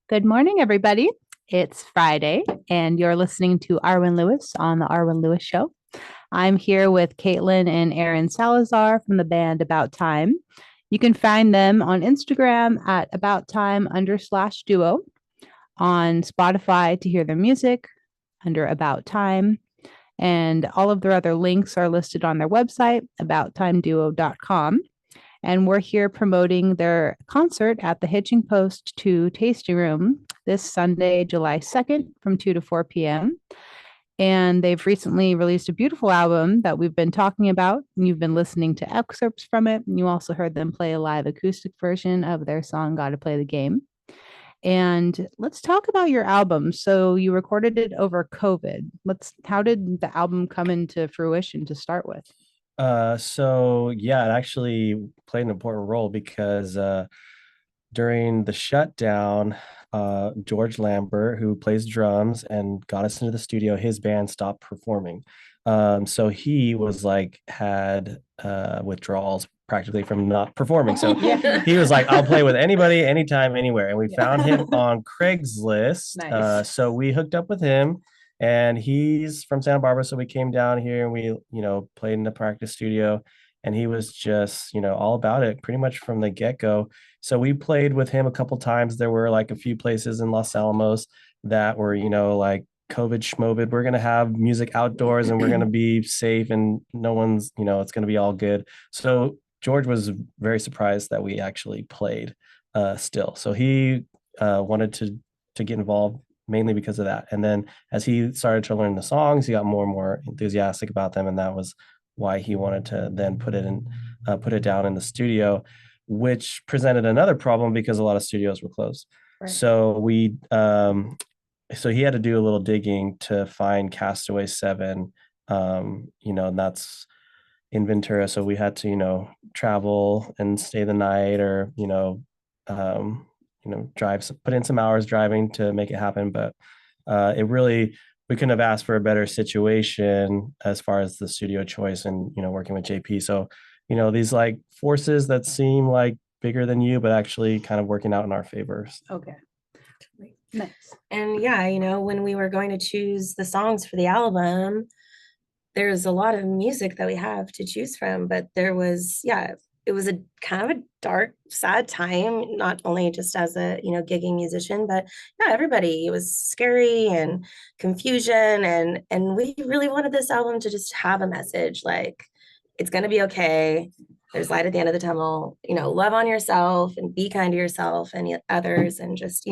Good morning, everybody. It's Friday, and you're listening to Arwen Lewis on the Arwen Lewis Show. I'm here with Caitlyn and Aaron Salazar from the band About Time. You can find them on Instagram at About Time _ duo, on Spotify to hear their music under About Time, and all of their other links are listed on their website, abouttimeduo.com. And we're here promoting their concert at the Hitching Post 2 Tasting Room this Sunday, July 2nd from 2 to 4 p.m. And they've recently released a beautiful album that we've been talking about. And you've been listening to excerpts from it. And you also heard them play a live acoustic version of their song, Gotta Play the Game. And let's talk about your album. So you recorded it over COVID. How did the album come into fruition to start with? So yeah, it actually played an important role because during the shutdown, George Lambert, who plays drums and got us into the studio, his band stopped performing. So he was like had withdrawals practically from not performing. So Yeah. he was like, I'll play with anybody, anytime, anywhere. And we found him on Craigslist. Nice. So we hooked up with him, and he's from Santa Barbara. So we came down here and we played in the practice studio, and he was just, all about it pretty much from the get-go. So we played with him a couple times. There were like a few places in Los Alamos that were, like COVID schmovid. We're gonna have music outdoors and we're gonna be safe and no one's, it's gonna be all good. So George was very surprised that we actually played still. So he wanted to get involved mainly because of that. And then as he started to learn the songs, he got more and more enthusiastic about them, and that was why he wanted to then put it down in the studio, which presented another problem because a lot of studios were closed. Right. So he had to do a little digging to find Castaway 7, and that's in Ventura. So we had to, travel and stay the night, or, drive, put in some hours driving to make it happen. But we couldn't have asked for a better situation as far as the studio choice and, working with JP. So, these like forces that seem like bigger than you, but actually kind of working out in our favors. Okay. Nice. And yeah, when we were going to choose the songs for the album, there's a lot of music that we have to choose from, but it was a kind of a dark, sad time, not only just as a, gigging musician, but yeah, everybody, it was scary and confusion. And we really wanted this album to just have a message, like, it's going to be okay. There's light at the end of the tunnel, love on yourself and be kind to yourself and others. And just,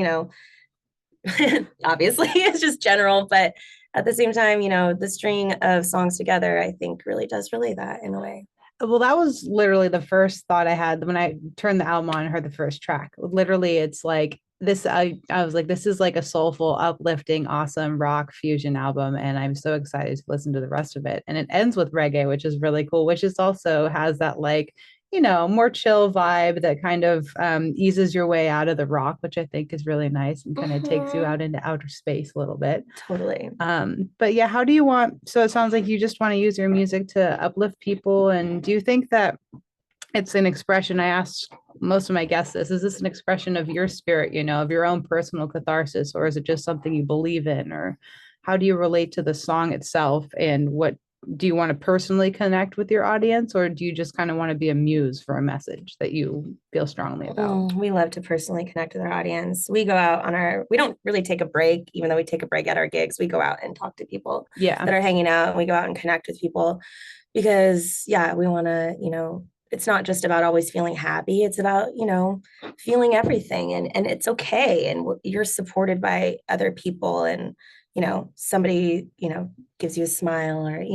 obviously it's just general, but at the same time, the string of songs together, I think really does relay that in a way. Well, that was literally the first thought I had when I turned the album on and heard the first track. Literally, it's like this. I was like, this is like a soulful, uplifting, awesome rock fusion album, and I'm so excited to listen to the rest of it. And it ends with reggae, which is really cool, which is also has that like more chill vibe that kind of eases your way out of the rock, which I think is really nice and kind of takes you out into outer space a little bit. Totally. But yeah, how do you want, so it sounds like you just want to use your music to uplift people. And do you think that it's an expression? I asked most of my guests this, is this an expression of your spirit, of your own personal catharsis, or is it just something you believe in? Or how do you relate to the song itself, and what do you want to personally connect with your audience, or do you just kind of want to be a muse for a message that you feel strongly about? We love to personally connect with our audience. We go out we don't really take a break, even though we take a break at our gigs. We go out and talk to people that are hanging out, and we go out and connect with people because, we want to, it's not just about always feeling happy. It's about, feeling everything, and it's okay. And you're supported by other people, and somebody, gives you a smile, or,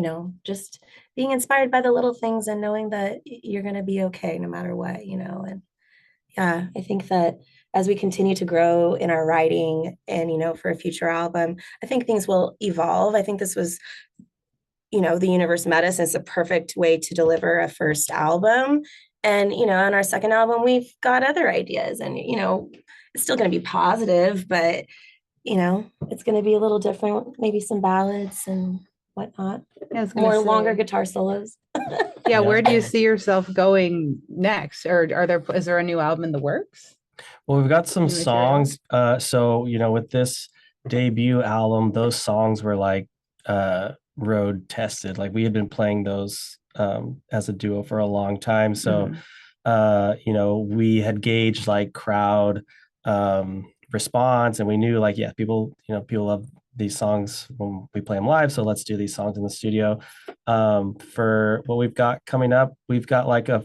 just being inspired by the little things and knowing that you're going to be okay no matter what, and yeah, I think that as we continue to grow in our writing and, for a future album, I think things will evolve. I think this was, the universe met us as a perfect way to deliver a first album. And, on our second album, we've got other ideas, and, it's still going to be positive, but it's going to be a little different, maybe some ballads and whatnot. More longer guitar solos. Yeah, where do you see yourself going next? Or is there a new album in the works? Well, we've got some New material? songs. So, with this debut album, those songs were like road tested. Like we had been playing those as a duo for a long time. So, we had gauged like crowd response, and we knew like, yeah, people love these songs when we play them live. So let's do these songs in the studio. For what we've got coming up, we've got like a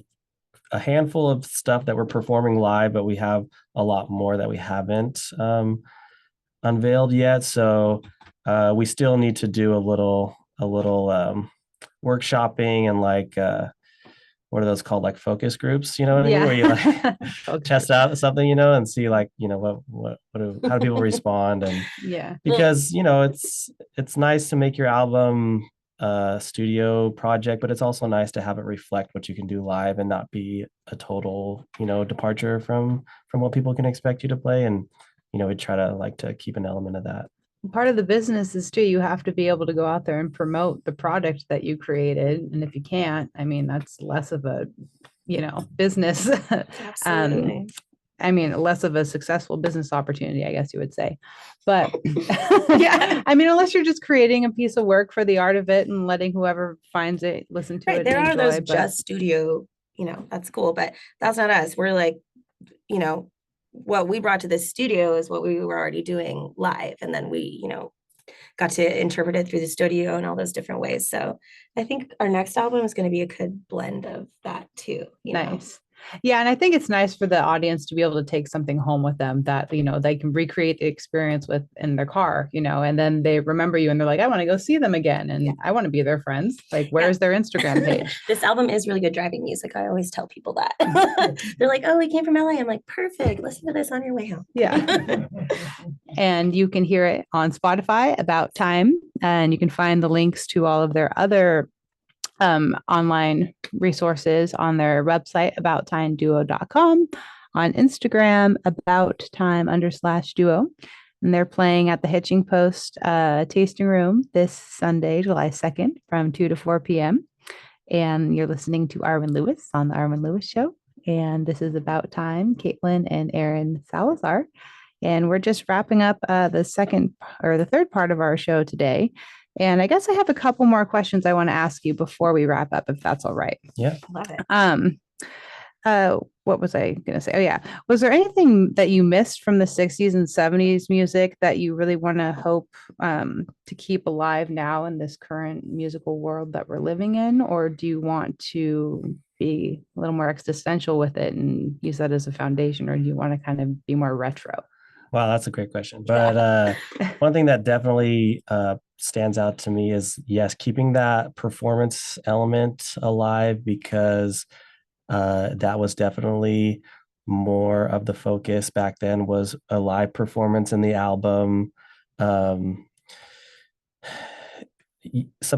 handful of stuff that we're performing live, but we have a lot more that we haven't unveiled yet. So we still need to do a little workshopping and like what are those called, like focus groups, you know what I mean, where you like test out something, and see like how do people respond, and because it's nice to make your album studio project, but it's also nice to have it reflect what you can do live and not be a total departure from what people can expect you to play. And we try to like to keep an element of that. Part of the business is too, you have to be able to go out there and promote the product that you created. And if you can't, I mean, that's less of a, business. Absolutely. I mean, less of a successful business opportunity, I guess you would say. But yeah, I mean, unless you're just creating a piece of work for the art of it and letting whoever finds it listen to it. There and are enjoy, those just studio, that's cool, but that's not us. We're like, what we brought to the studio is what we were already doing live. And then we, got to interpret it through the studio in all those different ways. So I think our next album is going to be a good blend of that too. Nice. Yeah. And I think it's nice for the audience to be able to take something home with them that, they can recreate the experience with in their car, and then they remember you and they're like, I want to go see them again. And I want to be their friends. Like, where's their Instagram page? This album is really good driving music. I always tell people that. They're like, oh, we came from LA. I'm like, perfect. Listen to this on your way home. Yeah. And you can hear it on Spotify, About Time. And you can find the links to all of their other online resources on their website, abouttimeduo.com, on Instagram, abouttime_duo. And they're playing at the Hitching Post tasting room this Sunday, July 2nd from 2 to 4 p.m. And you're listening to Arwen Lewis on the Arwen Lewis Show. And this is About Time, Caitlyn and Aaron Salazar. And we're just wrapping up the third part of our show today. And I guess I have a couple more questions I want to ask you before we wrap up, if that's all right. Yeah. Love it. What was I going to say? Oh, yeah. Was there anything that you missed from the 60s and 70s music that you really want to hope to keep alive now in this current musical world that we're living in? Or do you want to be a little more existential with it and use that as a foundation? Or do you want to kind of be more retro? Wow, that's a great question. But one thing that definitely stands out to me is, yes, keeping that performance element alive, because that was definitely more of the focus back then, was a live performance in the album. Some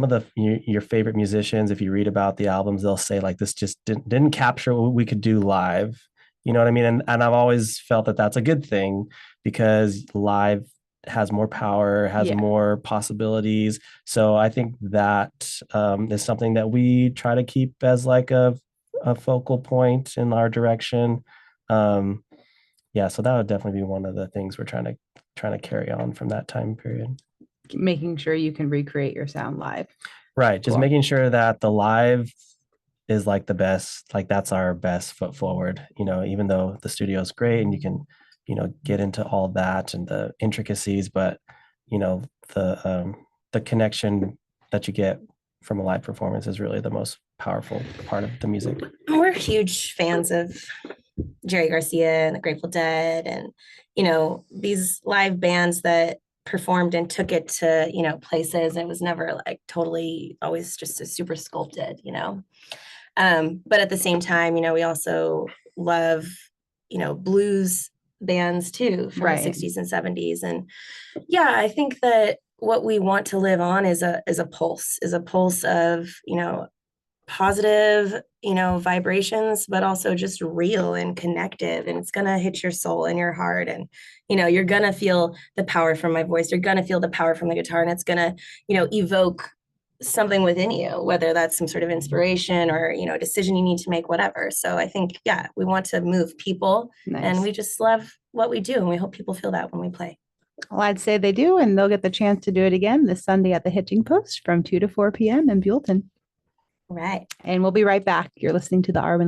of your favorite musicians, if you read about the albums, they'll say like, this just didn't capture what we could do live. You know what I mean? And I've always felt that that's a good thing, because live has more power, has more possibilities. So I think that is something that we try to keep as like a focal point in our direction. So that would definitely be one of the things we're trying to carry on from that time period. Making sure you can recreate your sound live. Right. Just making sure that the live is like the best, like that's our best foot forward, even though the studio is great and you can, get into all that and the intricacies, but the connection that you get from a live performance is really the most powerful part of the music. We're huge fans of Jerry Garcia and the Grateful Dead, and these live bands that performed and took it to places. It was never like totally always just a super sculpted, but at the same time, we also love blues bands too from the 60s and 70s. And I think that what we want to live on is a pulse of positive vibrations, but also just real and connective, and it's gonna hit your soul and your heart, and you're gonna feel the power from my voice, you're gonna feel the power from the guitar, and it's gonna evoke something within you, whether that's some sort of inspiration or, you know, a decision you need to make, whatever. So I think, yeah, we want to move people and we just love what we do. And we hope people feel that when we play. Well, I'd say they do, and they'll get the chance to do it again this Sunday at the Hitching Post from 2 to 4 p.m. in Buellton. Right. And we'll be right back. You're listening to the Arwen